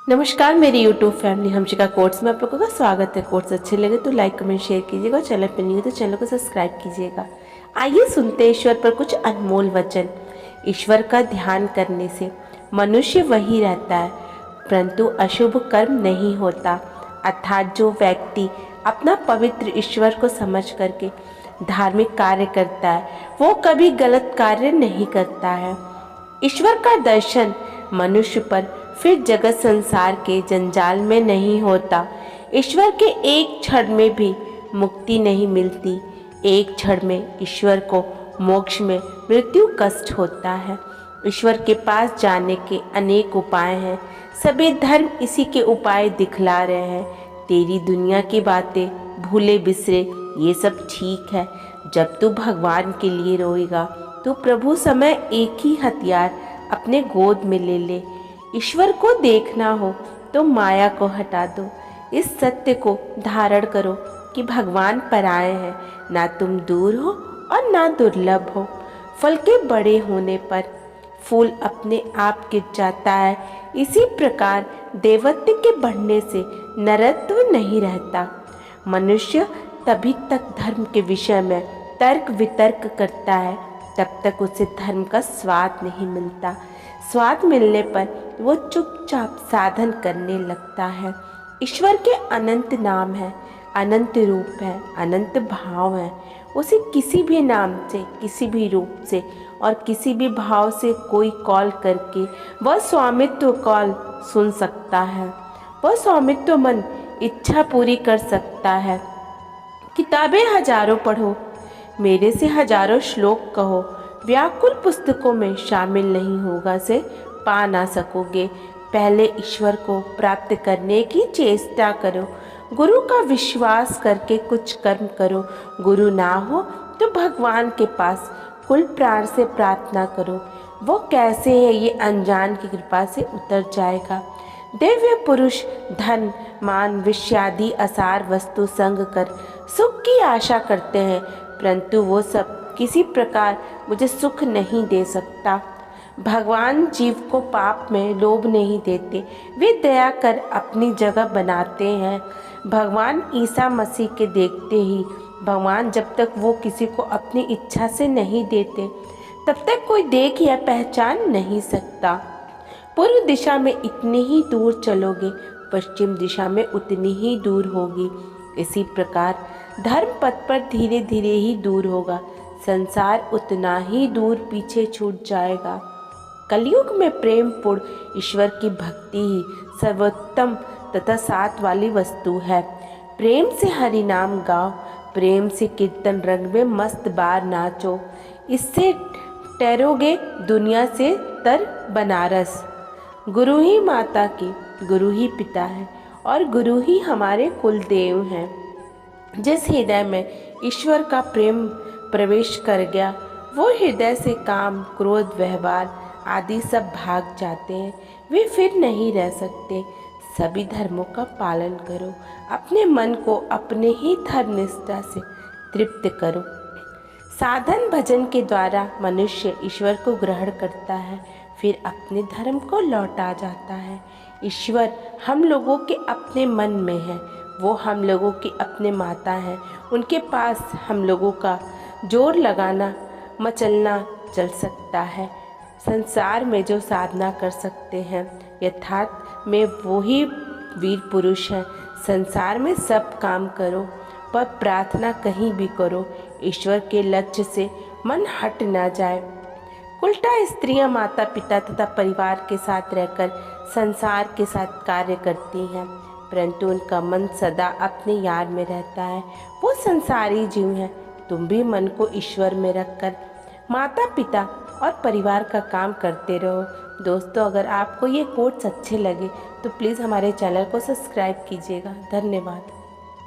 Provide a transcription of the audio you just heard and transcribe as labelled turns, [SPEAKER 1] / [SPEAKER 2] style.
[SPEAKER 1] नमस्कार मेरी YouTube family हमशिका course में आप लोगों का स्वागत है। कोर्स अच्छे लगे तो लाइक कमेंट शेयर कीजिएगा और चैनल पर न्यू है तो चैनल को सब्सक्राइब कीजिएगा। आइए सुनते हैं ईश्वर पर कुछ अनमोल वचन। ईश्वर का ध्यान करने से मनुष्य वही रहता है परंतु अशुभ कर्म नहीं होता। अर्थात जो व्यक्ति अपना पवित्र ईश्वर को समझ करके धार्मिक कार्य करता है वो कभी गलत कार्य नहीं करता है। ईश्वर का दर्शन मनुष्य पर फिर जगत संसार के जंजाल में नहीं होता। ईश्वर के एक क्षण में भी मुक्ति नहीं मिलती। एक क्षण में ईश्वर को मोक्ष में मृत्यु कष्ट होता है। ईश्वर के पास जाने के अनेक उपाय हैं। सभी धर्म इसी के उपाय दिखला रहे हैं। तेरी दुनिया की बातें भूले बिसरे ये सब ठीक है। जब तू भगवान के लिए रोएगा तो प्रभु समय एक ही हथियार अपने गोद में ले ले। ईश्वर को देखना हो तो माया को हटा दो। इस सत्य को धारण करो कि भगवान पराए हैं, ना तुम दूर हो और ना दुर्लभ हो। फल के बड़े होने पर फूल अपने आप गिर जाता है। इसी प्रकार देवत्व के बढ़ने से नरत्व नहीं रहता। मनुष्य तभी तक धर्म के विषय में तर्क वितर्क करता है तब तक उसे धर्म का स्वाद नहीं मिलता। स्वाद मिलने पर वो चुपचाप साधन करने लगता है। ईश्वर के अनंत नाम है, अनंत रूप है, अनंत भाव है। उसे किसी भी नाम से, किसी भी रूप से और किसी भी भाव से कोई कॉल करके वह स्वामित्व कॉल सुन सकता है। वह स्वामित्व मन इच्छा पूरी कर सकता है। किताबें हजारों पढ़ो, मेरे से हजारों श्लोक कहो, व्याकुल पुस्तकों में शामिल नहीं होगा से पा ना सकोगे। पहले ईश्वर को प्राप्त करने की चेष्टा करो। गुरु का विश्वास करके कुछ कर्म करो। गुरु ना हो तो भगवान के पास कुल प्राण से प्रार्थना करो। वो कैसे है ये अनजान की कृपा से उतर जाएगा। दिव्य पुरुष धन मान विषयादि असार वस्तु संग कर सुख की आशा करते हैं परंतु वो सब किसी प्रकार मुझे सुख नहीं दे सकता। भगवान जीव को पाप में लोभ नहीं देते, वे दया कर अपनी जगह बनाते हैं। भगवान ईसा मसीह के देखते ही भगवान जब तक वो किसी को अपनी इच्छा से नहीं देते तब तक कोई देख या पहचान नहीं सकता। पूर्व दिशा में इतनी ही दूर चलोगे, पश्चिम दिशा में उतनी ही दूर होगी। इसी प्रकार धर्म पथ पर धीरे धीरे ही दूर होगा, संसार उतना ही दूर पीछे छूट जाएगा। कलयुग में प्रेम पूर्ण ईश्वर की भक्ति ही सर्वोत्तम तथा साथ वाली वस्तु है। प्रेम से हरि नाम गाओ, प्रेम से कीर्तन रंग में मस्त बार नाचो। इससे ठहरोगे दुनिया से तर बनारस। गुरु ही माता की, गुरु ही पिता है और गुरु ही हमारे कुल देव हैं। जिस हृदय में ईश्वर का प्रेम प्रवेश कर गया वो हृदय से काम क्रोध व्यवहार आदि सब भाग जाते हैं, वे फिर नहीं रह सकते। सभी धर्मों का पालन करो, अपने मन को अपने ही धर्म निष्ठा से तृप्त करो। साधन भजन के द्वारा मनुष्य ईश्वर को ग्रहण करता है फिर अपने धर्म को लौटा जाता है। ईश्वर हम लोगों के अपने मन में है, वो हम लोगों की अपने माता हैं। उनके पास हम लोगों का जोर लगाना मचलना चल सकता है। संसार में जो साधना कर सकते हैं यथार्थ में वो ही वीर पुरुष हैं। संसार में सब काम करो पर प्रार्थना कहीं भी करो, ईश्वर के लक्ष्य से मन हट ना जाए। उल्टा स्त्रियां माता पिता तथा परिवार के साथ रहकर संसार के साथ कार्य करती हैं परंतु उनका मन सदा अपने यार में रहता है। वो संसारी जीव हैं। तुम भी मन को ईश्वर में रखकर माता पिता और परिवार का काम करते रहो। दोस्तों, अगर आपको ये कोट्स अच्छे लगे तो प्लीज़ हमारे चैनल को सब्सक्राइब कीजिएगा। धन्यवाद।